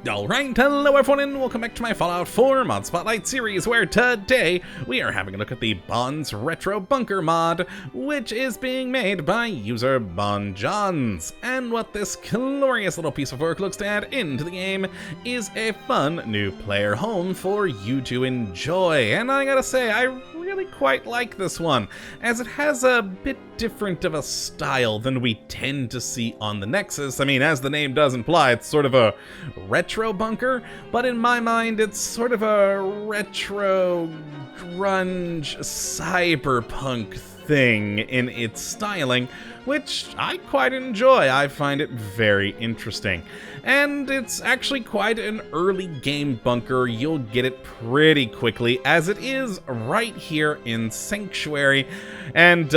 Alright, hello everyone and welcome back to my Fallout 4 Mod Spotlight series, where today we are having a look at the Bonds Retro Bunker mod, which is being made by user BonJohns. And what this glorious little piece of work looks to add into the game is a fun new player home for you to enjoy. And I gotta say, I really quite like this one, as it has a bit different of a style than we tend to see on the Nexus. I mean, as the name does imply, it's sort of a retro bunker, but in my mind, it's sort of a retro grunge cyberpunk thing in its styling, which I quite enjoy. I find it very interesting. And it's actually quite an early game bunker. You'll get it pretty quickly, as it is right here in Sanctuary. And,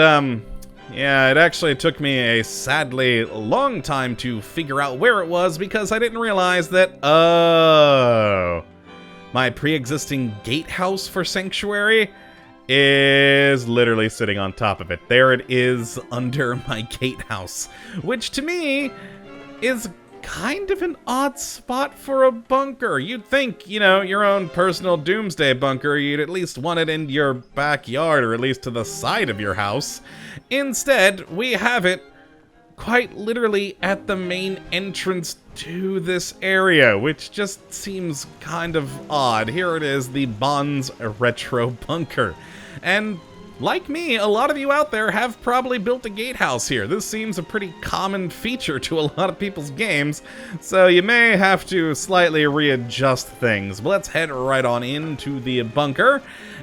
yeah, it actually took me a sadly long time to figure out where it was, because I didn't realize that, my pre-existing gatehouse for Sanctuary is literally sitting on top of it. There it is under my gatehouse, which to me is kind of an odd spot for a bunker. You'd think, you know, your own personal doomsday bunker, you'd at least want it in your backyard, or at least to the side of your house. Instead, we have it quite literally at the main entrance to this area, which just seems kind of odd. Here it is, the Bonds Retro Bunker. And like me, a lot of you out there have probably built a gatehouse here. This seems a pretty common feature to a lot of people's games, so you may have to slightly readjust things. But let's head right on into the bunker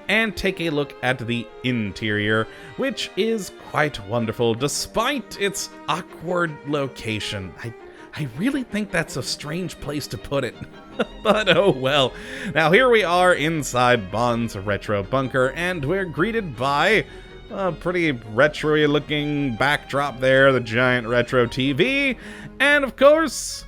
and take a look at the interior, which is quite wonderful despite its awkward location. I really think that's a strange place to put it. But oh well. Now here we are inside Bonds Retro Bunker, and we're greeted by a pretty retro-y looking backdrop there, the giant retro TV, and of course,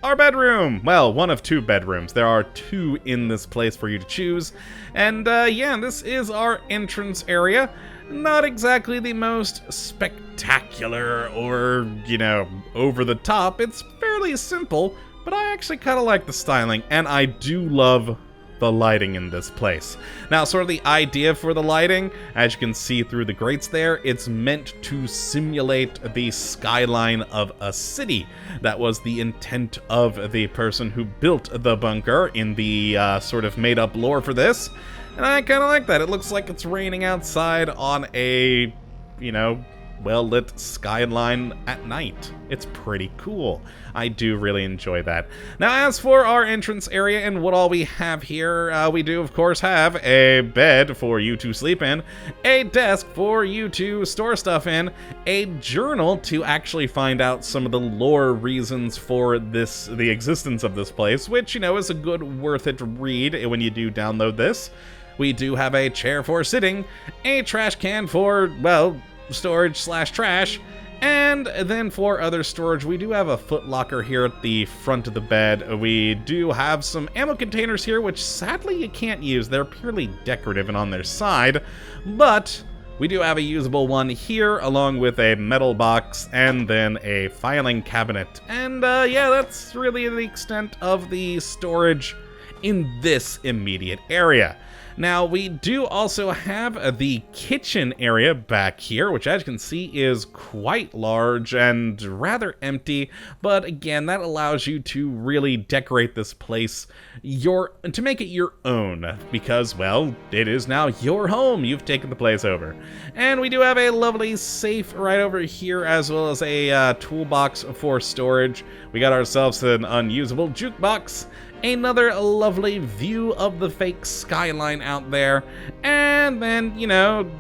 our bedroom. Well, one of two bedrooms. There are two in this place for you to choose. And yeah, this is our entrance area. Not exactly the most spectacular or, you know, over the top. It's fairly simple, but I actually kind of like the styling, and I do love the lighting in this place. Now, sort of the idea for the lighting, as you can see through the grates there, it's meant to simulate the skyline of a city. That was the intent of the person who built the bunker in the sort of made-up lore for this. And I kind of like that. It looks like it's raining outside on a, you know, well-lit skyline at night. It's pretty cool. I do really enjoy that. Now, as for our entrance area and what all we have here, we do, of course, have a bed for you to sleep in, a desk for you to store stuff in, a journal to actually find out some of the lore reasons for this, the existence of this place, which, you know, is a good, worth it read when you do download this. We do have a chair for sitting, a trash can for, well, storage slash trash, and then for other storage, we do have a foot locker here at the front of the bed. We do have some ammo containers here, which sadly you can't use. They're purely decorative and on their side, but we do have a usable one here, along with a metal box and then a filing cabinet. And yeah, that's really the extent of the storage in this immediate area. Now, we do also have the kitchen area back here, which, as you can see, is quite large and rather empty, but again, that allows you to really decorate this place to make it your own, because, well, it is now your home. You've taken the place over. And we do have a lovely safe right over here, as well as a toolbox for storage. We got ourselves an unusable jukebox, another lovely view of the fake skyline out there, and then, you know,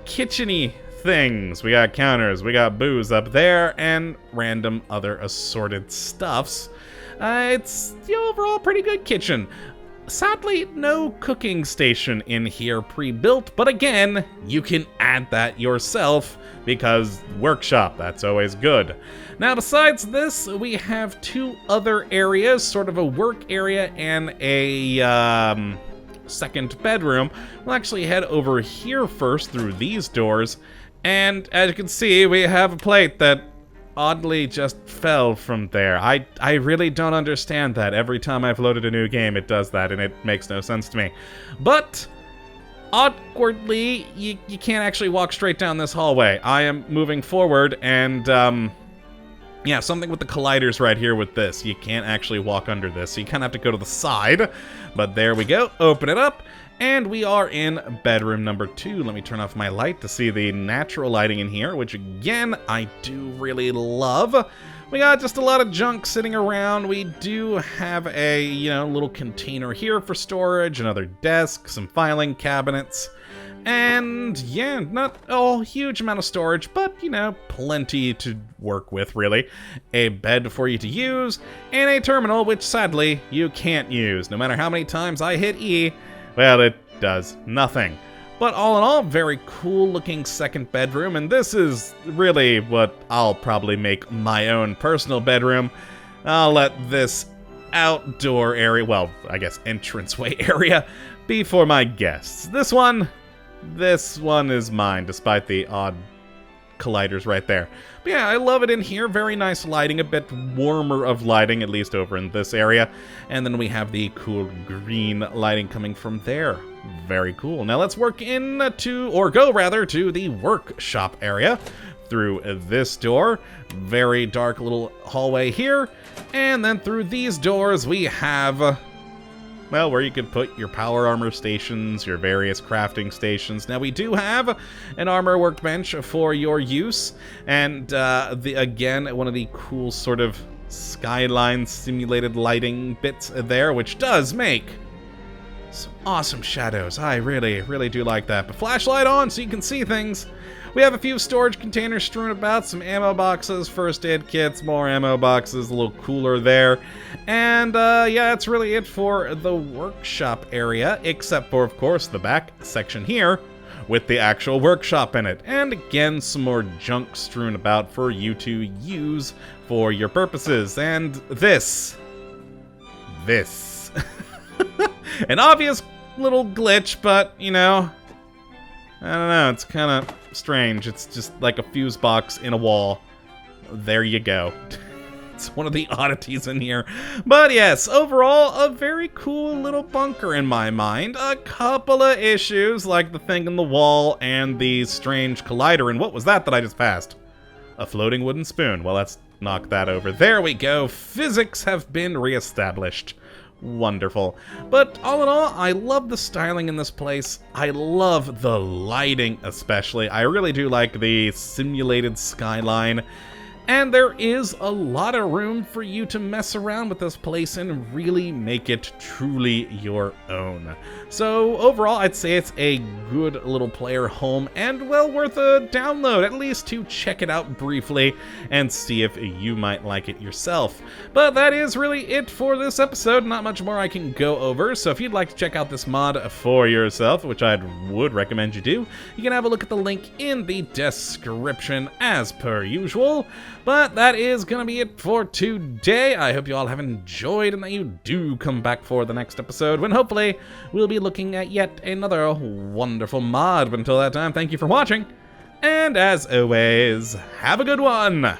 kitchen-y things. We got counters, we got booze up there, and random other assorted stuffs. It's the overall pretty good kitchen. Sadly, no cooking station in here pre-built, but again, you can add that yourself, because workshop, that's always good. Now, besides this, we have two other areas, sort of a work area and a second bedroom. We'll actually head over here first through these doors, and as you can see, we have a plate that oddly just fell from there. I really don't understand that. Every time I've loaded a new game, it does that, and it makes no sense to me. But awkwardly, you can't actually walk straight down this hallway. I am moving forward, and yeah, something with the colliders right here with this. You can't actually walk under this, so you kind of have to go to the side. But there we go. Open it up. And we are in bedroom number 2. Let me turn off my light to see the natural lighting in here, which again, I do really love. We got just a lot of junk sitting around. We do have a, little container here for storage, another desk, some filing cabinets. And yeah, not a huge amount of storage, but, plenty to work with, really. A bed for you to use, and a terminal, which sadly, you can't use. No matter how many times I hit E, well, it does nothing. But all in all, very cool looking second bedroom, and this is really what I'll probably make my own personal bedroom. I'll let this outdoor area, well, I guess entranceway area, be for my guests. This one is mine, despite the odd colliders right there. But yeah, I love it in here. Very nice lighting, a bit warmer of lighting, at least over in this area. And then we have the cool green lighting coming from there. Very cool. Now let's go to the workshop area through this door. Very dark little hallway here. And then through these doors we have, well, where you could put your power armor stations, your various crafting stations. Now, we do have an armor workbench for your use, and again, one of the cool sort of skyline simulated lighting bits there, which does make some awesome shadows. I really, really do like that. But flashlight on so you can see things. We have a few storage containers strewn about, some ammo boxes, first aid kits, more ammo boxes, a little cooler there. And yeah, that's really it for the workshop area, except for, of course, the back section here with the actual workshop in it. And again, some more junk strewn about for you to use for your purposes. And this. An obvious little glitch, but, I don't know, it's kind of strange. It's just like a fuse box in a wall. There you go. It's one of the oddities in here. But yes, overall, a very cool little bunker in my mind. A couple of issues, like the thing in the wall and the strange collider. And what was that I just passed? A floating wooden spoon. Well, let's knock that over. There we go. Physics have been reestablished. Wonderful. But all in all, I love the styling in this place. I love the lighting especially. I really do like the simulated skyline. And there is a lot of room for you to mess around with this place and really make it truly your own. So overall, I'd say it's a good little player home and well worth a download, at least to check it out briefly and see if you might like it yourself. But that is really it for this episode. Not much more I can go over, so if you'd like to check out this mod for yourself, which I would recommend you do, you can have a look at the link in the description as per usual. But that is going to be it for today. I hope you all have enjoyed and that you do come back for the next episode when hopefully we'll be looking at yet another wonderful mod. But until that time, thank you for watching. And as always, have a good one.